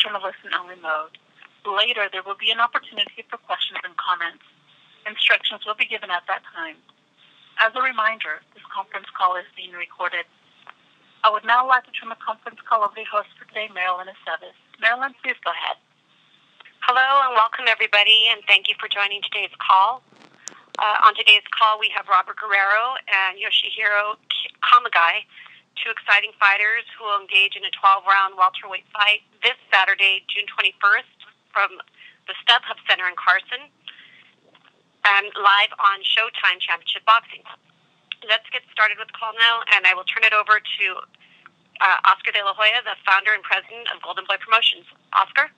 in a listen-only mode. Later, there will be an opportunity for questions and comments. Instructions will be given at that time. As a reminder, this conference call is being recorded. I would now like to turn the conference call over to the host for today, Marilyn Aceves. Marilyn, please go ahead. Hello and welcome everybody, and thank you for joining today's call. On today's call, we have Robert Guerrero and Yoshiro Kamegai, two exciting fighters who will engage in a 12-round welterweight fight this Saturday, June 21st, from the Stubhub Center in Carson, and live on Showtime Championship Boxing. Let's get started with the call now, and I will turn it over to Oscar De La Hoya, the founder and president of Golden Boy Promotions. Oscar?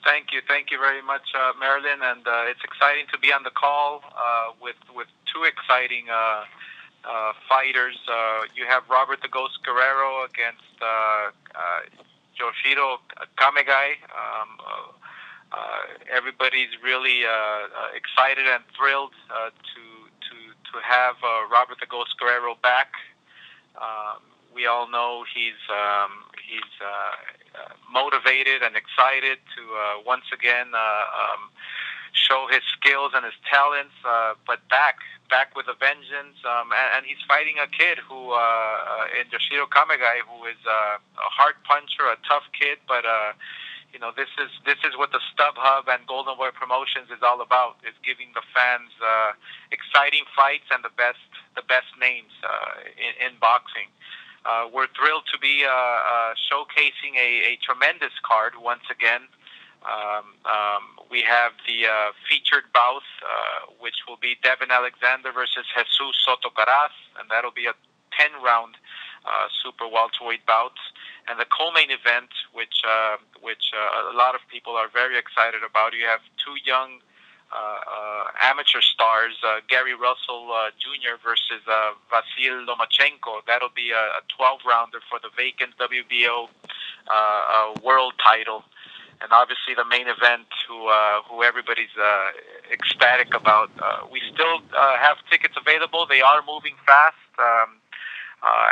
Thank you very much, Marilyn, and it's exciting to be on the call with two exciting fighters. You have Robert the Ghost Guerrero against Yoshiro Kamegai. Everybody's really excited and thrilled to have Robert the Ghost Guerrero back. We all know he's motivated and excited to once again show his skills and his talents, but back with a vengeance. And he's fighting a kid who, in Yoshiro Kamegai, who is a hard puncher, a tough kid. But this is what the Stubhub and Golden Boy Promotions is all about: is giving the fans exciting fights and the best names in boxing. We're thrilled to be showcasing a tremendous card once again. We have the featured bout, which will be Devin Alexander versus Jesus Soto Caras, and that'll be a 10-round super welterweight bout. And the co-main event, which a lot of people are very excited about, you have two young amateur stars, Gary Russell Jr. versus Vasil Lomachenko. That'll be a 12-rounder for the vacant WBO world title. And obviously the main event, who everybody's ecstatic about. We still have tickets available. They are moving fast.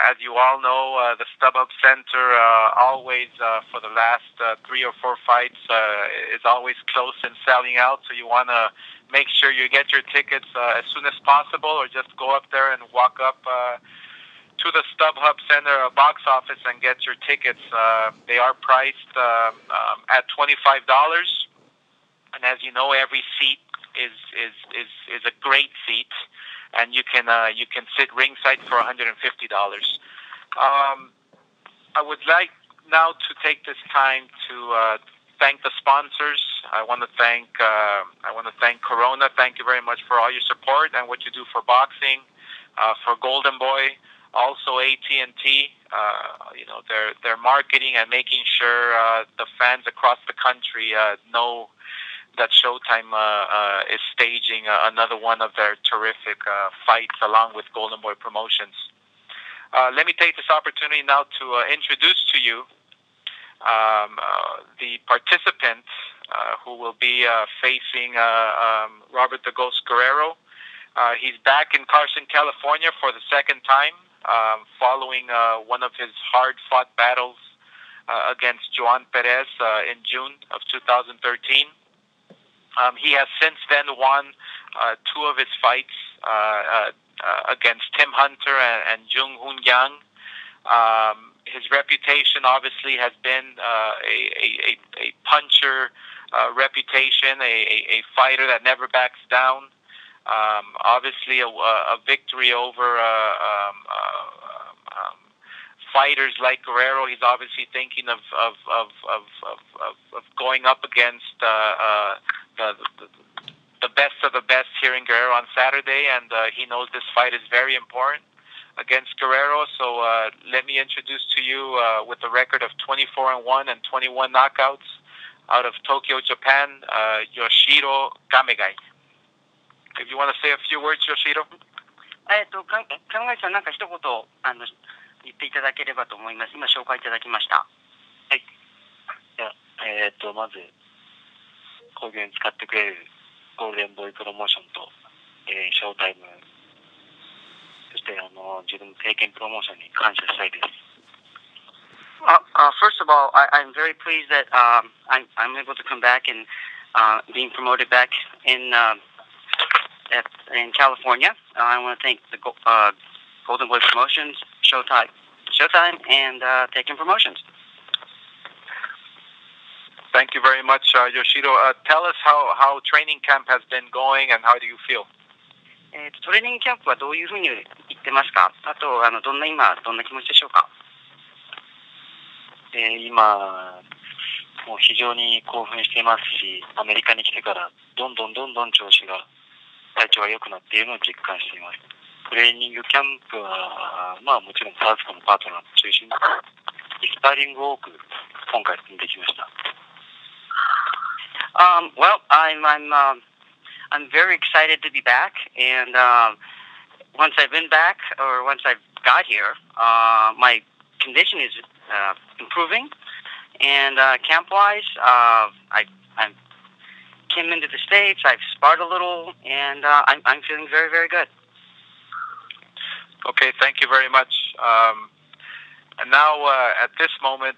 As you all know, the Stubhub Center always, for the last 3 or 4 fights, is always close and selling out. So you want to make sure you get your tickets as soon as possible, or just go up there and walk up to the Stubhub Center box office and get your tickets. They are priced at $25, and as you know, every seat is a great seat. And you can sit ringside for $150. I would like now to take this time to thank the sponsors. I want to thank Corona. Thank you very much for all your support and what you do for boxing, for Golden Boy, also AT&T. Their marketing and making sure the fans across the country know that Showtime is staging another one of their terrific fights along with Golden Boy Promotions. Let me take this opportunity now to introduce to you the participant who will be facing Robert the Ghost Guerrero. He's back in Carson, California for the second time, following one of his hard-fought battles against Joan Perez in June of 2013. He has since then won 2 of his fights against Tim Hunter and Jung Hoon Yang. His reputation obviously has been a puncher reputation, a fighter that never backs down. Obviously, a victory over fighters like Guerrero. He's obviously thinking of going up against the best of the best here in Guerrero on Saturday, and he knows this fight is very important against Guerrero. So let me introduce to you, with a record of 24-1 and 21 knockouts out of Tokyo, Japan, Yoshiro Kamegai. If you want to say a few words, Yoshiro. 考えさん、なんか一言言っていただければと思います。今紹介いただきました。はい。まず興行に使ってくれるゴールデンボーイプロモーションと、ショータイム、そして自分の経験プロモーションに感謝したいです。First of all, I'm very pleased that I'm able to come back and being promoted back in California. I want to thank the Golden Boy Promotions, Showtime, and Taken Promotions. Thank you very much, Yoshiro. Tell us how training camp has been going and how do you feel? トレーニングキャンプはどういうふうに言ってますか？あとどんな気持ちでしょうか？今もう非常に興奮していますし、アメリカに来てからどんどん体調が良くなっているのを実感しています。トレーニングキャンプはもちろんサウスコのパートナーの中心でスパーリングを多く今回できました。Well, I'm very excited to be back, and once I've been back, or once I've got here, my condition is improving, and camp-wise, I came into the States, I've sparred a little, and I'm feeling very, very good. Okay, thank you very much. And now, at this moment,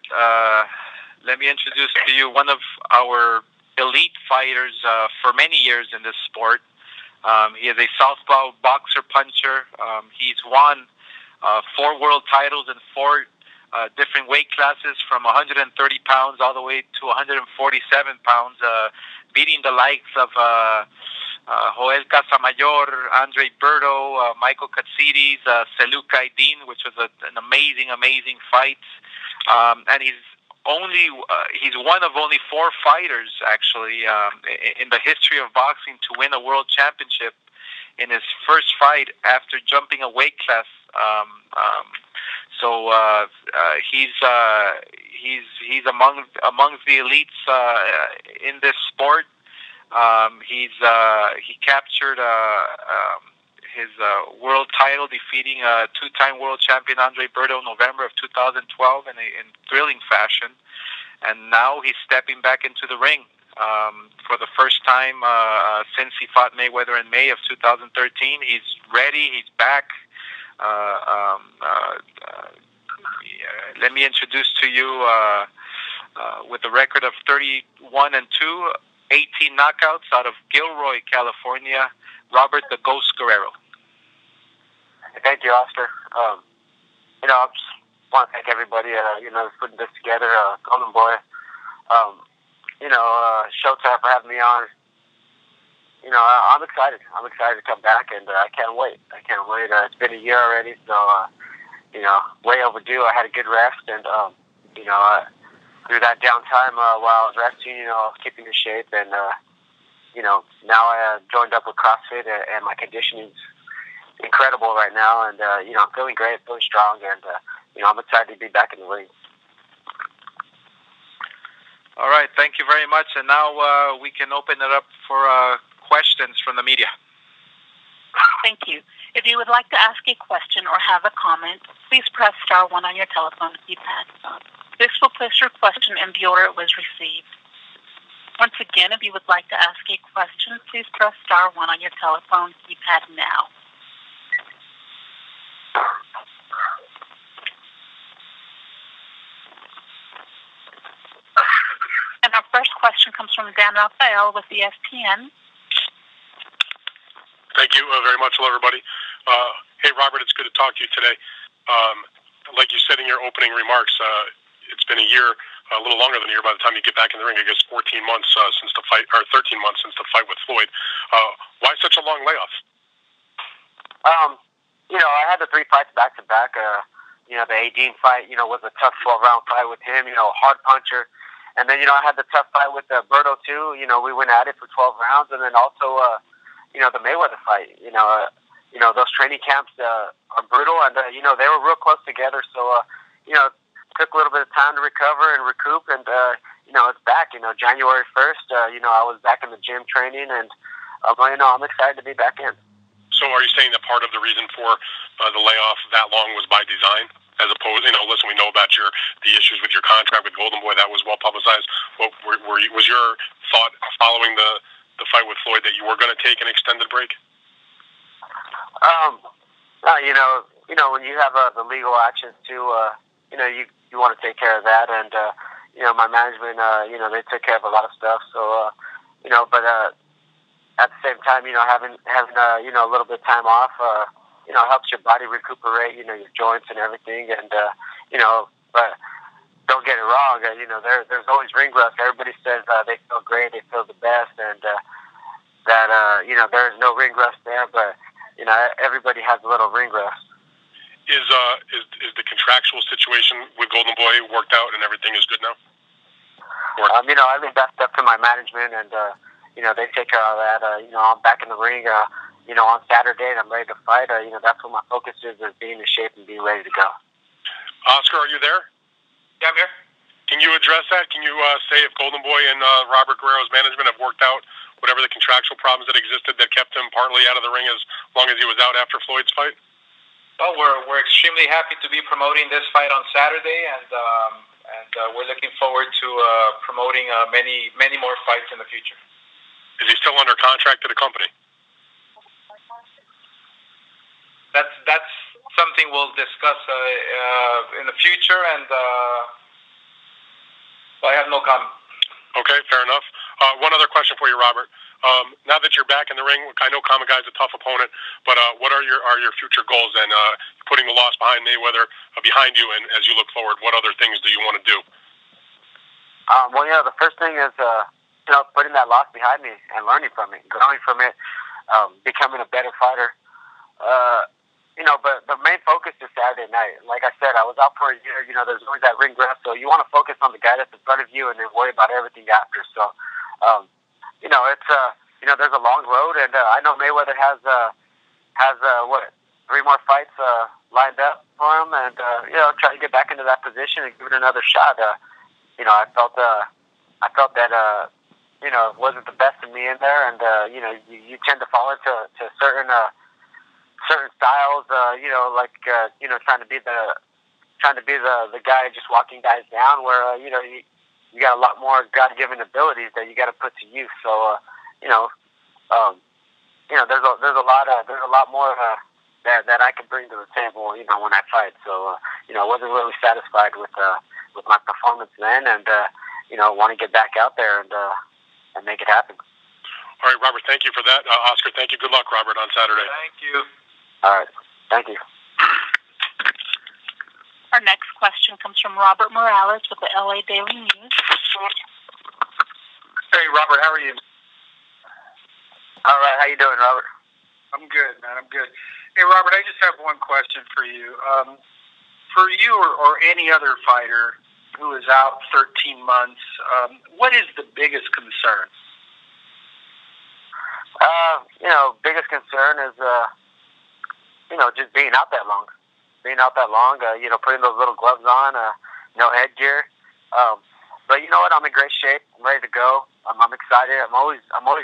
let me introduce to you one of our elite fighters for many years in this sport. He is a southpaw boxer puncher. He's won 4 world titles in 4 different weight classes, from 130 pounds all the way to 147 pounds, beating the likes of Joel Casamayor, Andre Berto, Michael Katsides, Seluk Aydin, which was an amazing fight. And he's one of only 4 fighters, actually, in the history of boxing to win a world championship in his first fight after jumping a weight class. So he's amongst the elites in this sport. He captured his world title, defeating 2-time world champion Andre Berto in November of 2012 in thrilling fashion. And now he's stepping back into the ring for the first time since he fought Mayweather in May of 2013. He's ready. He's back. Let me introduce to you, with a record of 31-2, 18 knockouts out of Gilroy, California, Robert the Ghost Guerrero. Thank you, Oscar. I just want to thank everybody, that's putting this together. Golden Boy, Showtime for having me on. I'm excited. I'm excited to come back, and I can't wait. It's been a year already, so, way overdue. I had a good rest, and, through that downtime while I was resting, I was keeping in shape, and, now I joined up with CrossFit, and my conditioning's incredible right now, and, I'm feeling great, feeling strong, and, I'm excited to be back in the ring. All right, thank you very much, and now we can open it up for questions from the media. Thank you. If you would like to ask a question or have a comment, please press star 1 on your telephone keypad. This will place your question in the order it was received. Once again, if you would like to ask a question, please press star 1 on your telephone keypad now. And our first question comes from Dan Rafael with ESPN. Thank you very much. Hello, everybody. Hey, Robert, it's good to talk to you today. Like you said in your opening remarks, it's been a year, a little longer than a year by the time you get back in the ring. I guess 14 months since the fight, or 13 months since the fight with Floyd. Why such a long layoff? I had the 3 fights back to back. The Aydin fight, was a tough 12-round fight with him. Hard puncher. And then, I had the tough fight with Berto too. We went at it for 12 rounds, and then also, the Mayweather fight. Those training camps are brutal, and they were real close together. So, it took a little bit of time to recover and recoup, and it's back. January 1st, I was back in the gym training, and I'm excited to be back in. So, are you saying that part of the reason for the layoff that long was by design? As opposed, listen, we know about the issues with your contract with Golden Boy. That was well publicized. What was your thought following the fight with Floyd that you were going to take an extended break? When you have the legal actions too, you want to take care of that, and you know, my management, you know, they took care of a lot of stuff. So you know, but at the same time, you know, having you know, a little bit of time off, you know, helps your body recuperate, you know, your joints and everything, and you know, but don't get it wrong, you know, there's always ring rust. Everybody says they feel great, they feel the best, and that you know, there's no ring rust there, but you know, everybody has a little ring rust. Is the contractual situation with Golden Boy worked out and everything is good now? You know, I leave that stuff to my management, and you know, they take care of that. You know, I'm back in the ring, you know, on Saturday, and I'm ready to fight. You know, that's what my focus is being in shape and being ready to go. Oscar, are you there? Yeah, I'm here. Can you address that? Can you say if Golden Boy and Robert Guerrero's management have worked out whatever the contractual problems that existed that kept him partly out of the ring as long as he was out after Floyd's fight? Well, we're extremely happy to be promoting this fight on Saturday, and we're looking forward to promoting many more fights in the future. Is he still under contract to the company? That's something we'll discuss in the future, and I have no comment. Okay, fair enough. One other question for you, Robert. Now that you're back in the ring, I know Kamegai's a tough opponent, but what are your future goals? And putting the loss behind Mayweather behind you, and as you look forward, what other things do you want to do? Well, you know, the first thing is you know, putting that loss behind me and learning from it, growing from it, becoming a better fighter. You know, but the main focus is Saturday night. Like I said, I was out for a year. You know, there's always that ring rust, so you want to focus on the guy that's in front of you and then worry about everything after. So, you know, it's you know, there's a long road, and I know Mayweather has what, 3 more fights lined up for him, and you know, try to get back into that position and give it another shot. You know, I felt that you know, it wasn't the best of me in there, and you know, you tend to fall into certain styles, you know, like you know, trying to be the guy just walking guys down, where you know, you got a lot more God-given abilities that you got to put to use. So you know, there's a lot more that I can bring to the table, you know, when I fight. So you know, I wasn't really satisfied with my performance then, and you know, want to get back out there and make it happen. All right, Robert, thank you for that. Oscar, thank you. Good luck, Robert, on Saturday. Thank you. All right. Thank you. Our next question comes from Robert Morales with the LA Daily News. Hey, Robert, how are you? All right. How you doing, Robert? I'm good, man. I'm good. Hey, Robert, I just have one question for you. For you or any other fighter who is out 13 months, what is the biggest concern? You know, biggest concern is you know, just being out that long. You know, putting those little gloves on, no headgear. But you know what? I'm in great shape. I'm ready to go. I'm excited. I'm always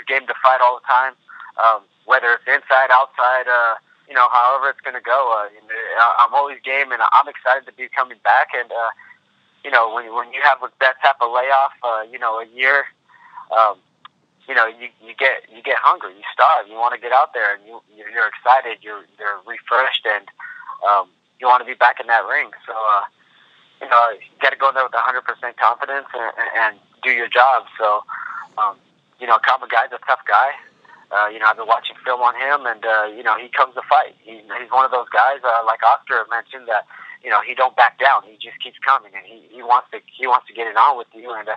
game to fight all the time. Whether it's inside, outside, you know, however it's gonna go. I'm always game, and I'm excited to be coming back. And you know, when you have that type of layoff, you know, a year, you know, you get hungry, you starve, you want to get out there, and you're excited, you're refreshed, and you want to be back in that ring. So you know, you got to go there with 100% confidence and do your job. So you know, Kamegai's a tough guy. You know, I've been watching film on him, and you know, he comes to fight. He's one of those guys, like Oscar mentioned, that you know, he don't back down. He just keeps coming, and he wants to get it on with you. And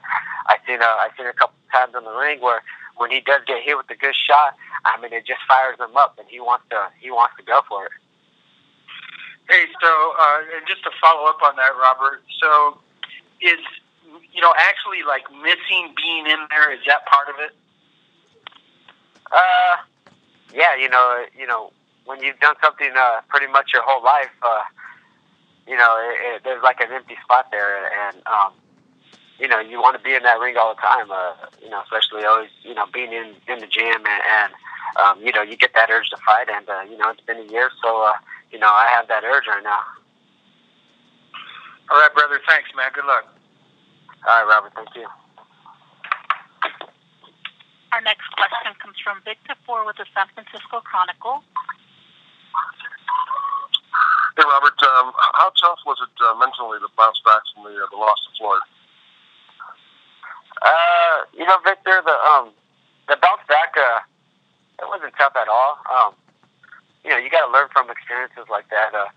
I seen a couple times in the ring where when he does get hit with a good shot, I mean, it just fires him up, and he wants to go for it. Hey, so and just to follow up on that, Robert, so is, you know, actually like missing being in there, is that part of it? Yeah, you know, when you've done something pretty much your whole life, you know, there's like an empty spot there, and you know, you want to be in that ring all the time. You know, especially always, you know, being in the gym, and you know, you get that urge to fight, and you know, it's been a year, so you know, I have that urge right now. All right, brother. Thanks, man. Good luck. All right, Robert. Thank you. Our next question comes from Victor Ford with the San Francisco Chronicle. Hey, Robert, how tough was it mentally to bounce back from the loss to Floyd? Victor, the bounce back, it wasn't tough at all. You got to learn from experiences like that. I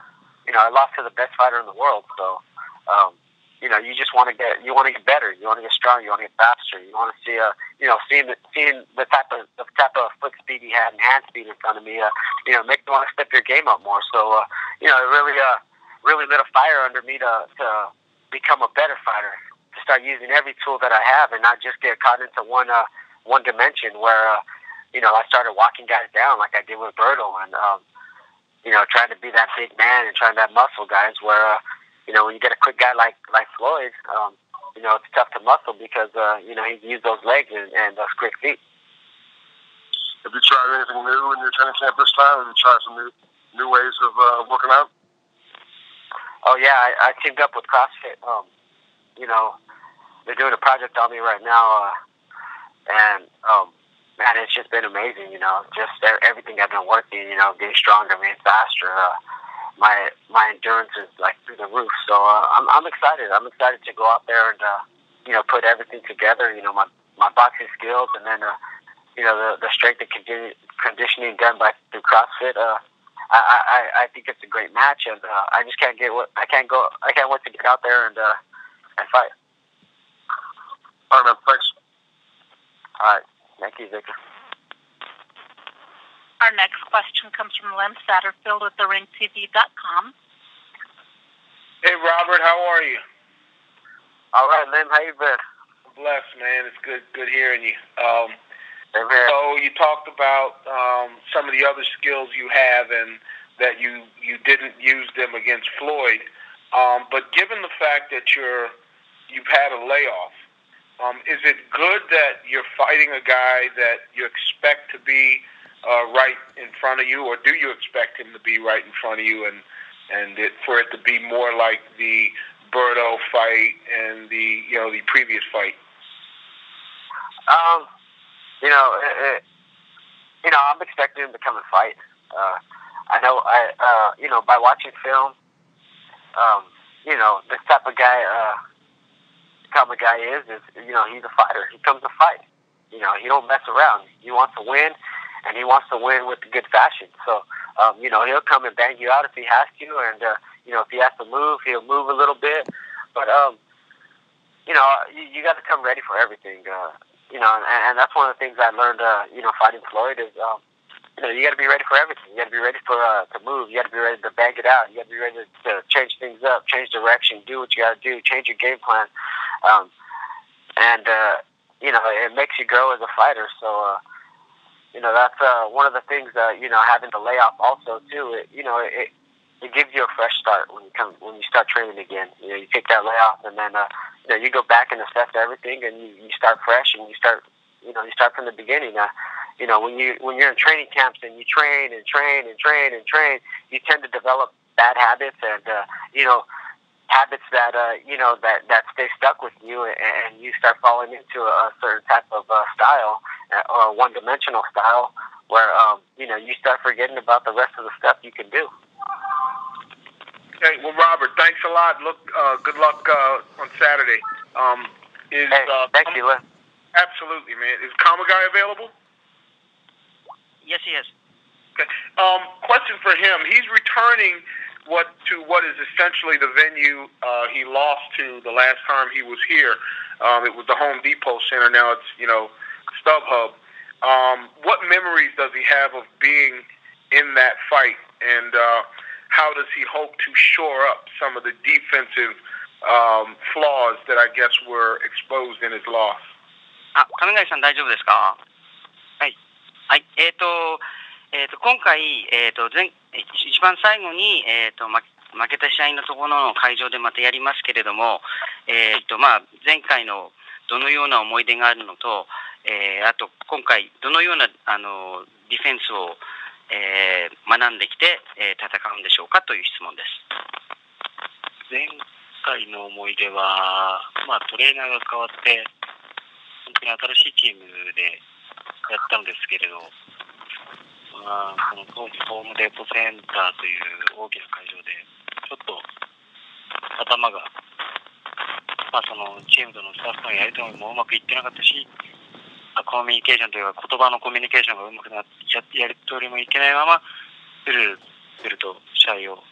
lost to the best fighter in the world, so you just want to get better. You want to get stronger. You want to get faster. You want to see seeing the type of foot speed he had and hand speed in front of me. Make you want to step your game up more. So it really lit a fire under me to become a better fighter. To start using every tool that I have and not just get caught into one dimension where I started walking guys down like I did with Berto and trying to be that big man and trying to have muscle guys where when you get a quick guy like Floyd, it's tough to muscle because he's used those legs and those quick feet. Have you tried anything new in your training camp this time? Have you tried some new ways of working out? Oh yeah, I teamed up with CrossFit. They're doing a project on me right now, and man, it's just been amazing. Just everything I've been working. Getting stronger, getting faster. My endurance is like through the roof. So I'm excited. I'm excited to go out there and put everything together. My boxing skills, and then the strength and conditioning done through CrossFit. I think it's a great match, and I just can't wait to get out there and fight. All right, man. Thanks. All right. Thank you, Victor. Our next question comes from Len Satterfield with TheRingTV.com. Hey, Robert, how are you? All right, Len, how you been? Blessed, man. It's good hearing you. Amen. So you talked about some of the other skills you have and that you didn't use them against Floyd. But given the fact that you've had a layoff, is it good that you're fighting a guy that you expect to be right in front of you, or do you expect him to be right in front of you, and for it to be more like the Berto fight and the previous fight? I'm expecting him to come and fight. I know, by watching film, this type of guy, Kamegai is he's a fighter. He comes to fight. He don't mess around. He wants to win, and he wants to win with good fashion. So, he'll come and bang you out if he has to, and if he has to move, he'll move a little bit. But you got to come ready for everything. And that's one of the things I learned. Fighting Floyd is you got to be ready for everything. You got to be ready to move. You got to be ready to bang it out. You got to be ready to change things up, change direction, do what you got to do, change your game plan. It makes you grow as a fighter. So, that's one of the things that having the layoff also too. It gives you a fresh start when you start training again. You take that layoff and then you go back and assess everything, and you start fresh and you start from the beginning. When you're in training camps and you train, you tend to develop bad habits and habits that stay stuck with you, and you start falling into a certain type of style or one-dimensional style where you start forgetting about the rest of the stuff you can do. Okay, well, Robert, thanks a lot. Good luck on Saturday. Thank you, Len. Absolutely, man. Is Kamegai available? Yes, he is. Okay. Question for him. He's returning to what is essentially the venue he lost to the last time he was here. It was the Home Depot Center. Now it's Stubhub. What memories does he have of being in that fight, and how does he hope to shore up some of the defensive flaws that I guess were exposed in his loss? 亀貝さん大丈夫ですか？はい。はい。今回一番最後に負けた試合のところの会場でまたやりますけれども、前回のどのような思い出があるのと、あと今回どのようなディフェンスを学んできて戦うんでしょうかという質問です。前回の思い出は、トレーナーが変わって本当に新しいチームでやったんですけれど、このホームデートセンターという大きな会場でちょっと頭が、そのチームとのスタッフとのやり取りもうまくいってなかったし、コミュニケーションというか言葉のコミュニケーションがうまくなってやり取りもいけないままずると試合を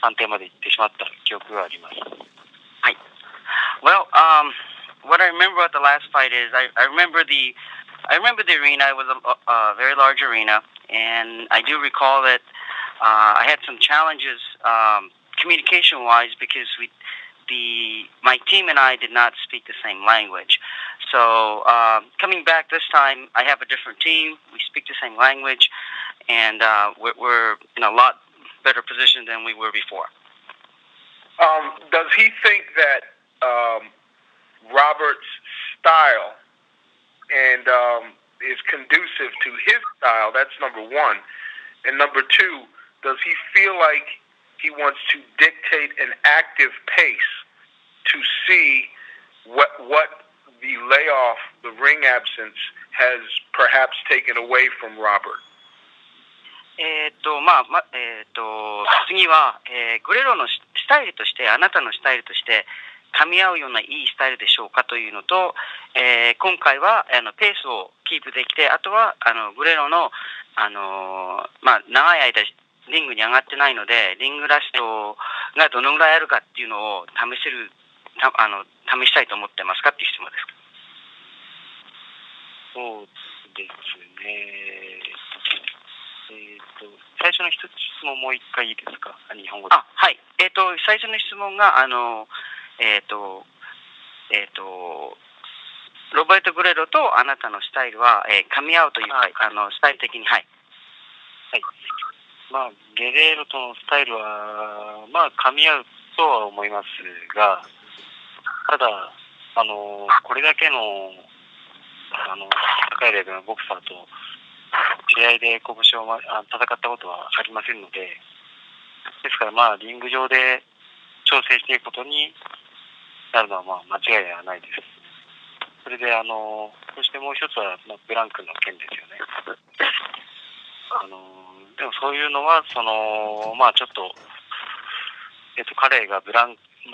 判定まで行ってしまった記憶があります。はい。Well, what I remember at the last fight is I remember the arena. It was a very large arena, and I do recall that I had some challenges communication-wise because my team and I did not speak the same language. So coming back this time, I have a different team. We speak the same language, and we're in a lot better position than we were before. Does he think that Robert's style and is conducive to his style? That's number one. And number two, does he feel like he wants to dictate an active pace to see what the layoff, the ring absence, has perhaps taken away from Robert? 次は、グレロのスタイルとして、あなたのスタイルとして噛み合うようないいスタイルでしょうかというのと、今回はペースをキープできて、あとはグレロの、長い間リングに上がってないので、リングラストがどのぐらいあるかっていうのを試したいと思ってますかっていう質問です。そうですね。最初の一つ質問もう一回いいですか？日本語で。はい。最初の質問がロバート・グレロとあなたのスタイルは、噛み合うというか、スタイル的に、はい。はい。ゲレーロとのスタイルは、噛み合うとは思いますが、ただ、これだけの、高いレベルのボクサーと、試合で拳を戦ったことはありませんので、ですからリング上で調整していくことになるのは間違いではないです。それでそしてもう一つはブランクの件ですよね。でもそういうのはちょっと彼が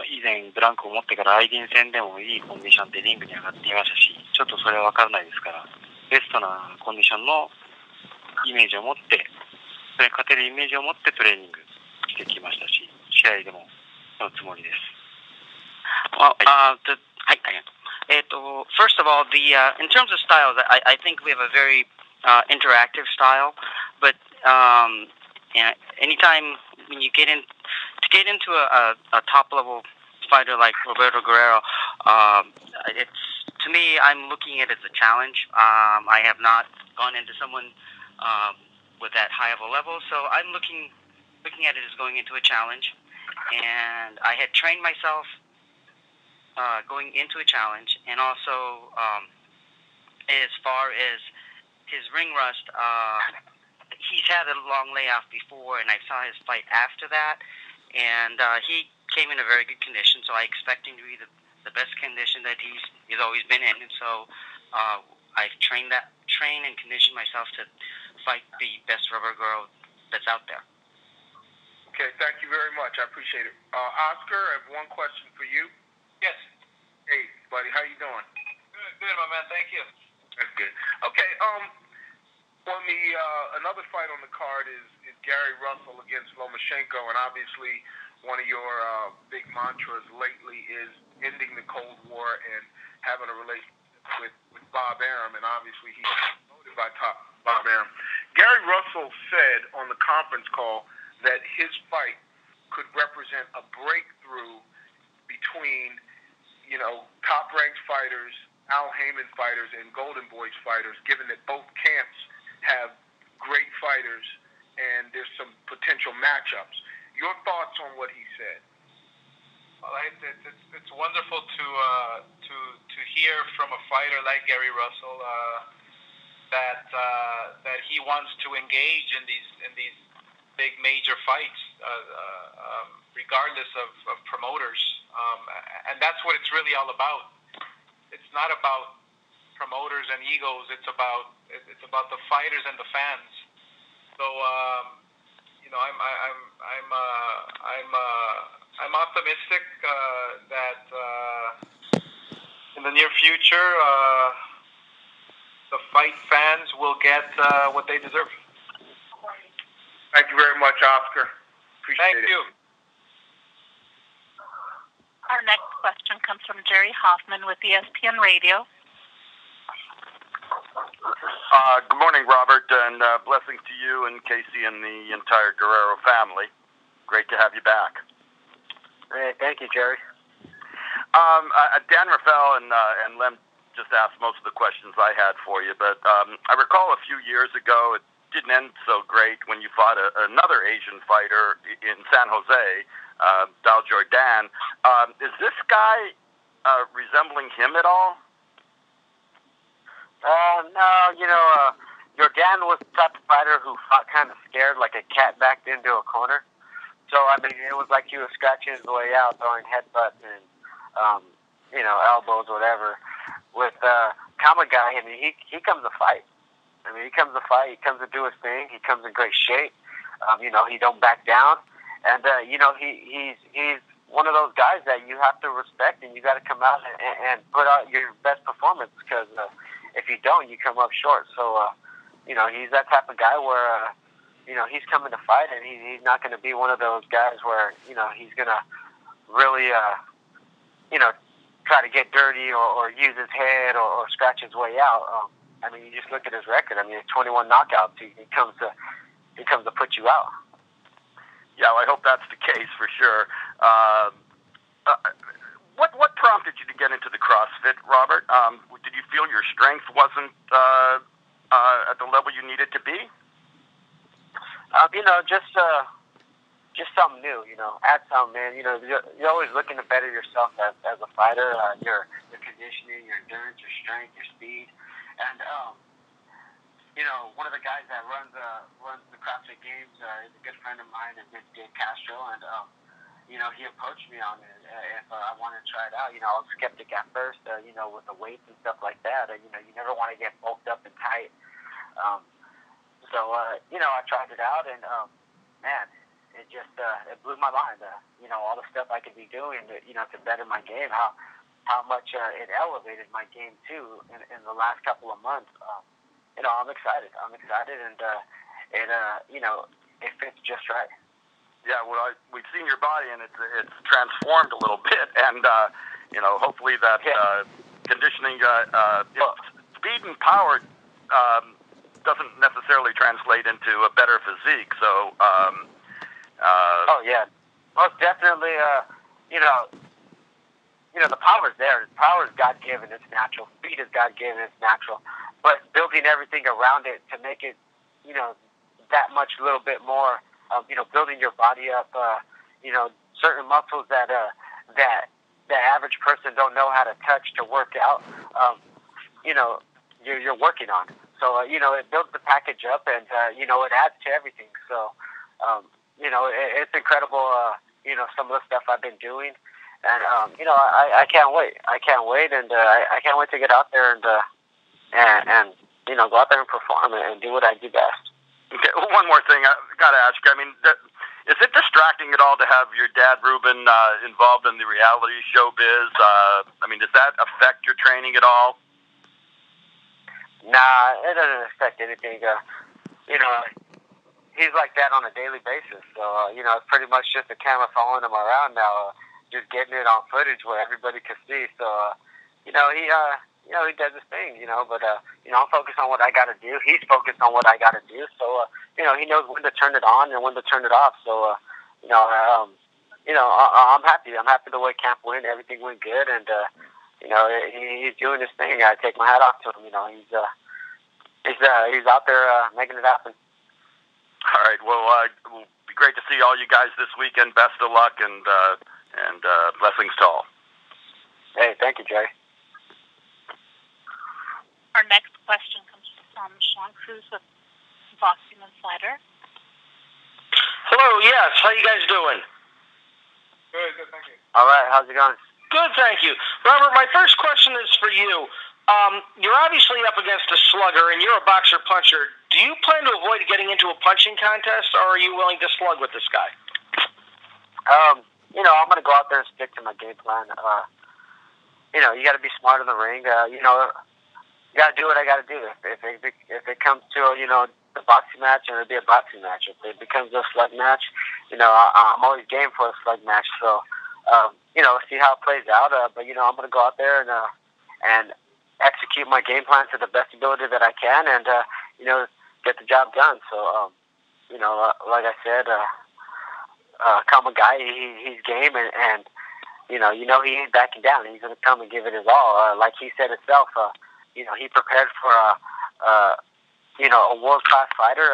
以前ブランクを持ってからアイディン戦でもいいコンディションでリングに上がっていましたし、ちょっとそれは分からないですから、ベストなコンディションのイメージを持って、それに勝てるイメージを持ってトレーニングしてきましたし、試合でもそのつもりです。First of all, in terms of styles, I think we have a very interactive style, but anytime when you get into a top level fighter like Roberto Guerrero, to me, I'm looking at it as a challenge. I have not gone into someone with that high of a level, so I'm looking at it as going into a challenge. And I had trained myself going into a challenge, and also as far as his ring rust, he's had a long layoff before, and I saw his fight after that, and he came in a very good condition, so I expect him to be the best condition that he's always been in, and so I've trained and conditioned myself to fight the best Robert Guerrero that's out there. Okay, thank you very much. I appreciate it. Oscar, I have one question for you. Yes. Hey, buddy, how you doing? Good, my man. Thank you. That's good. Okay, another fight on the card is Gary Russell against Lomachenko, and obviously one of your big mantras lately is ending the Cold War and having a relationship with Bob Arum, and obviously he's promoted by Bob Arum. Gary Russell said on the conference call that his fight could represent a breakthrough between, top-ranked fighters, Al Heyman fighters, and Golden Boys fighters, given that both camps have great fighters and there's some potential matchups. Your thoughts on what he said? Well, it's wonderful to hear from a fighter like Gary Russell that he wants to engage in these big major fights, regardless of promoters, and that's what it's really all about. It's not about promoters and egos. It's about the fighters and the fans. So I'm optimistic that in the near future the fight fans will get what they deserve. Thank you very much, Oscar. Appreciate it. Thank you. Our next question comes from Jerry Hoffman with ESPN Radio. Good morning, Robert, and blessings to you and Casey and the entire Guerrero family. Great to have you back. Hey, thank you, Jerry. Dan Rafael and Lem just asked most of the questions I had for you, but I recall a few years ago, it didn't end so great when you fought another Asian fighter in San Jose, Dal Jordan. Is this guy resembling him at all? No, Jordan was the type of fighter who fought kind of scared, like a cat backed into a corner. So, I mean, it was like he was scratching his way out, throwing headbutts and, elbows, whatever. With Kamegai, I mean, he comes to fight. He comes to fight. He comes to do his thing. He comes in great shape. He don't back down. And, he's one of those guys that you have to respect, and you got to come out and put out your best performance, because if you don't, you come up short. So, he's that type of guy where, he's coming to fight, and he's not going to be one of those guys where, he's going to really, try to get dirty or use his head or scratch his way out. You just look at his record. It's 21 knockouts. He comes to put you out. Yeah, well, I hope that's the case for sure. What prompted you to get into the CrossFit, Robert? Did you feel your strength wasn't at the level you needed to be? Just something new, add something, man. You're always looking to better yourself as a fighter, your conditioning, your endurance, your strength, your speed. And, one of the guys that runs the CrossFit Games is a good friend of mine, and Dave Castro, and, he approached me on it if I wanted to try it out. I was skeptic at first, with the weights and stuff like that. You never want to get bulked up and tight. So, I tried it out, and, man, it just it blew my mind. All the stuff I could be doing to better my game, how much it elevated my game too in the last couple of months. I'm excited, and it fits just right. Yeah, well, we've seen your body, and it's transformed a little bit, and hopefully that conditioning, speed and power doesn't necessarily translate into a better physique. So. Oh yeah, most definitely. The power's there. The power is God-given. It's natural. Speed is God-given. It's natural. But building everything around it to make it, that much little bit more. Building your body up. Certain muscles that the average person don't know how to touch to work out. You're working on. So it builds the package up, and it adds to everything. So. It's incredible, some of the stuff I've been doing. And, I can't wait. I can't wait, and I can't wait to get out there and go out there and perform and do what I do best. Okay, well, one more thing I got to ask you. Is it distracting at all to have your dad, Ruben, involved in the reality show biz? Does that affect your training at all? Nah, it doesn't affect anything. He's like that on a daily basis. So, it's pretty much just a camera following him around now, just getting it on footage where everybody can see. So, he does his thing, but, I'm focused on what I got to do. He's focused on what I got to do. So, he knows when to turn it on and when to turn it off. So, I'm happy. I'm happy the way camp went. Everything went good. And, he's doing his thing. I take my hat off to him. He's out there making it happen. All right. Well, it'll be great to see all you guys this weekend. Best of luck, and blessings to all. Hey, thank you, Jerry. Our next question comes from Sean Cruz with Boxing Insider. Hello. Yes. How you guys doing? Good. Thank you. All right. How's it going? Good. Thank you, Robert. My first question is for you. You're obviously up against a slugger, and you're a boxer puncher. do you plan to avoid getting into a punching contest, or are you willing to slug with this guy? You know, I'm going to go out there and stick to my game plan. You know, you got to be smart in the ring. You know, you got to do what I got to do. If it comes to, you know, the boxing match, and it'll be a boxing match. If it becomes a slug match, you know, I'm always game for a slug match. So, you know, see how it plays out. But, you know, I'm going to go out there and execute my game plan to the best ability that I can, and, you know, get the job done. So, you know, like I said, Kamegai, he's game, and you know he ain't backing down. He's going to come and give it his all. Like he said himself, you know, he prepared for you know, a world-class fighter,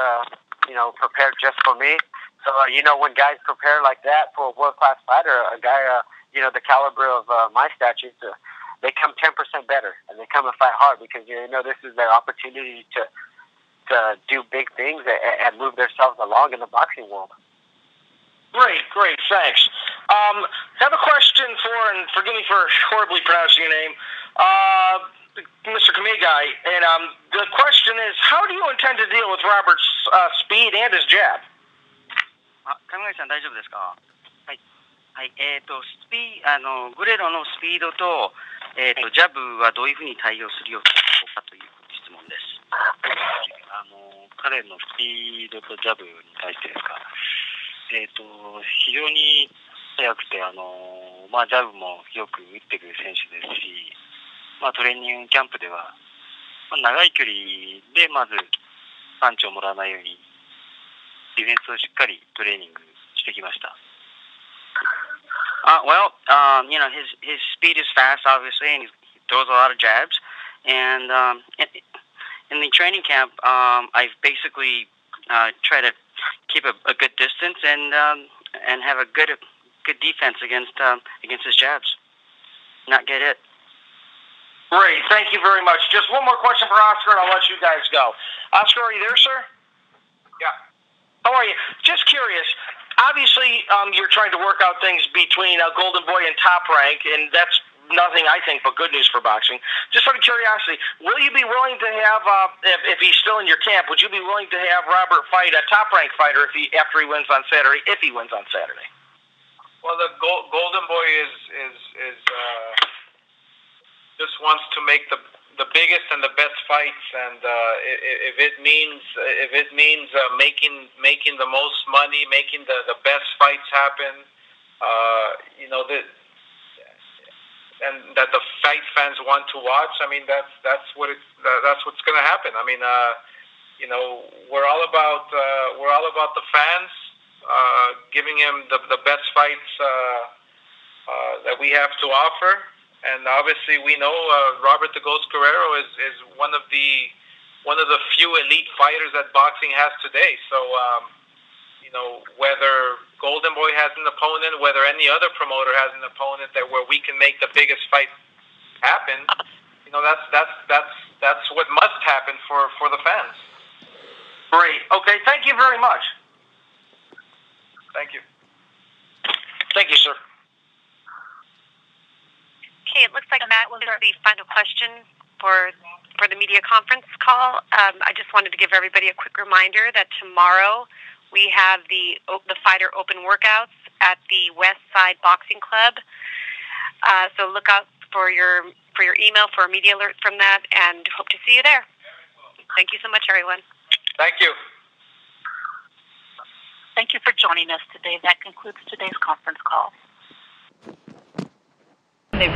you know, prepared just for me. So, you know, when guys prepare like that for a world-class fighter, a guy, you know, the caliber of my stature, they come 10% better, and they come and fight hard, because, you know, this is their opportunity to do big things and move themselves along in the boxing world. Great, thanks. Have a question for, and forgive me for horribly pronouncing your name, Mr. Kamegai, and the question is, how do you intend to deal with Robert's speed and his jab? カメガイさん大丈夫ですか？はい。はい。グレロのスピードとジャブはどういうふうに対応するようかという質問です。彼のスピードとジャブに対してですか？非常に速くてまあジャブもよく打ってくる選手ですし、まあトレーニングキャンプでは、まあ、長い距離でまずパンチをもらわないようにディフェンスをしっかりトレーニングしてきました。Well, you know, his speed is fast, obviously, and he throws a lot of jabs. And in the training camp, I've basically tried to keep a good distance and have a good defense against his jabs, not get hit. Great, thank you very much. Just one more question for Oscar, and I'll let you guys go. Oscar, are you there, sir? Yeah. How are you? Just curious. Obviously, you're trying to work out things between Golden Boy and Top Rank, and that's nothing, I think, but good news for boxing. Just out of curiosity, will you be willing to have, if he's still in your camp, would you be willing to have Robert fight a Top Rank fighter after he wins on Saturday, if he wins on Saturday? Well, the Golden Boy is just wants to make the biggest and the best fights, and if it means making the most money, making the best fights happen, you know, and that the fight fans want to watch, I mean, that's what's going to happen. I mean, you know, we're all about the fans, giving him the best fights that we have to offer. And obviously, we know Robert the Ghost Guerrero is one of the few elite fighters that boxing has today. So, you know, whether Golden Boy has an opponent, whether any other promoter has an opponent where we can make the biggest fight happen, you know, that's what must happen for the fans. Great. Okay. Thank you very much. Thank you. Thank you, sir. Okay, it looks like Matt was the final question for the media conference call. I just wanted to give everybody a quick reminder that tomorrow we have the fighter open workouts at the West Side Boxing Club. So look out for your email for a media alert from that, and hope to see you there. Thank you so much, everyone. Thank you. Thank you for joining us today. That concludes today's conference call.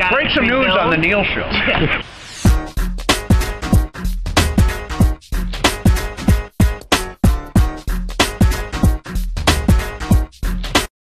Break some news on the Neil Show.